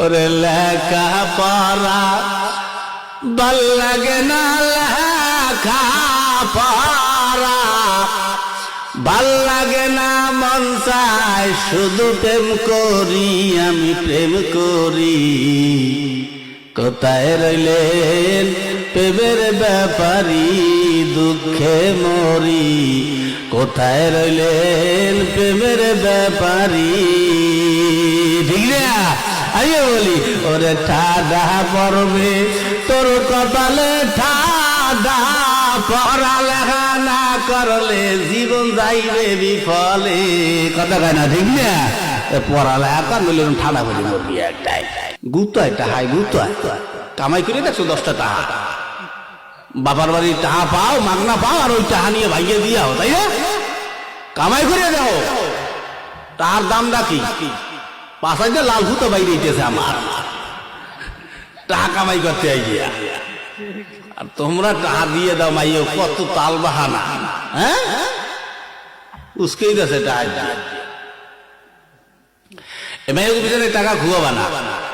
ওরে লেখা পড়া ভাল লাগে না, লেখা পড়া ভাল লাগে না, মন চায় শুধু প্রেম করি, আমি প্রেম করি। কোথায় রইলেন প্রেমের ব্যাপারী, দুঃখে মরি। কোথায় রইলেন প্রেমের ব্যাপারী, ঠিক না? আইয়ে বলি ওরে ঠাডা পড়বে তোর কপালে, ঠাডা পড়ালেখা না করলে জীবন যাইবে বিফলে। কথা কয় না, ঠিক না? পড়ালেখা করলে ঠাডা করে মরবি একটাই। গুতায় টাহাই গুতায় কামাই করে দেখছো 10টা টাকা, বাবার বাড়ির টাকা পাও, মাগনা পাও, আর ওই টাকা নিয়ে ভাইয়ে দিয়াও, তাই না? কামাই করে যাও, তার দাম রাখি 5,000 লাল ভূতো বাইরে দিতেছে আমার, টাকা কামাই করতে গিয়া। আর তোমরা টাকা দিয়ে দাও মাইয়ে, কত তাল বাহানা, হ্যাঁ উস্কেই গেছে টাকা। এমআইয়ের পিছনে টাকা খুয়াবা না,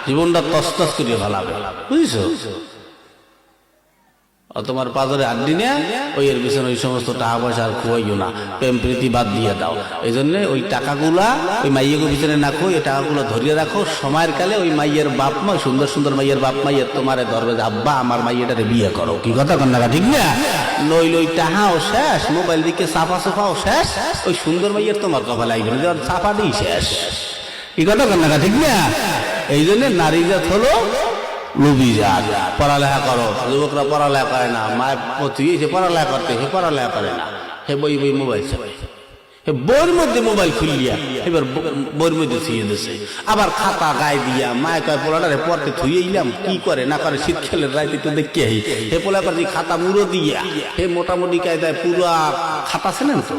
জীবনটা তস্তস করে ভালাবে, বুঝছো? তোমার পাজরে আড্ডি নেয়া, ওই এর পিছনে ওই সমস্ত টাকা পয়সা আর খুয়াইও না, প্রেম প্রীতি বাদ দিয়ে দাও। এই জন্য ওই টাকাগুলা ওই মাইয়ের পিছনে না খুঁই, এই টাকাগুলো ধরিয়ে রাখো। সময়ের কালে ওই মাইয়ের বাপ মা, সুন্দর সুন্দর মাইয়ের বাপ মাইয়ের তোমারে ধরবে, আব্বা আমার মাইয়েটারে বিয়ে করো। কি কথা কন না, ঠিক না? নইলে ওই টাকাও শেষ, মোবাইল দিকে চাপা চাপাও শেষ, ওই সুন্দর মাইয়ের তোমার কপালে আইবে না, চাপা দিই শেষ। কি কথা কন না, ঠিক না? এই জন্য নারী জাত হলো লুবি জাত। পড়ালেখা করো, যুবকরা পড়ালেখা করে না, মায়ের প্রতি সে পড়ালেখা করতে, সে পড়ালেখা করে না, হে বই বই মোবাইল চাপাই, হে বইয়ের মধ্যে মোবাইল খুলিয়া এবার বইয়ের মধ্যে থুয়ে দিচ্ছে। আবার খাতা গায়ে দিয়া মায় কয় পোলাটারে পড়তে থুয়ে ইলাম, কি করে না করে শীতকালের রাইতে একটু দেখতে আহি, হে পোলা করছি খাতা মুড়ো দিয়া, হে মোটামুটি কায়দায় পুরা খাতা ছিলেন তো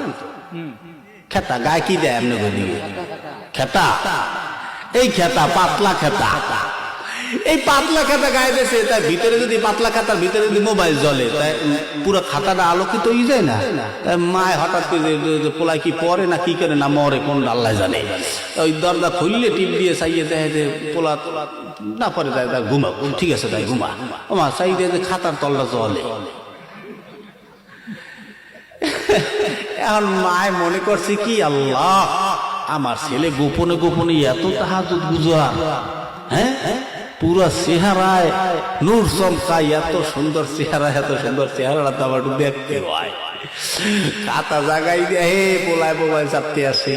খেতা গায়ে কি দেয় এমনি দিয়ে খেতা, এই খেতা পাতলা খেতা, এই পাতলা খাতা গায়ে দিয়েছে, তার ভিতরে যদি পাতলা খাতার ভিতরে যদি মোবাইল জ্বলে, তাই পুরো খাতাটা আলোকিত হয়ে যায় না? তাই মায় হঠাৎ করে পোলায় কি পরে না কি করে না মরে, কোন আল্লাহ জানে। ওই দরজা খুললে টিপ দিয়ে চাইয়ে দেয় যে পোলা না পরে যায়, তাই ঘুমা, ঠিক আছে তাই ঘুমা, ওমা চাই দিয়ে যে খাতার তলটা জ্বলে। এখন মায় মনে করছে কি, আল্লাহ আমার ছেলে গোপনে গোপনে এত তাহাজ্জুদ গুজার, হ্যাঁ পুরা চেহারায় নূর চমকায়, এত সুন্দর চেহারা, এত সুন্দর চেহারা তো আমার দেখতে হয়। খাতা জাগাই দিয়ে হে পোলায় মোবাইল চাপতে আসে।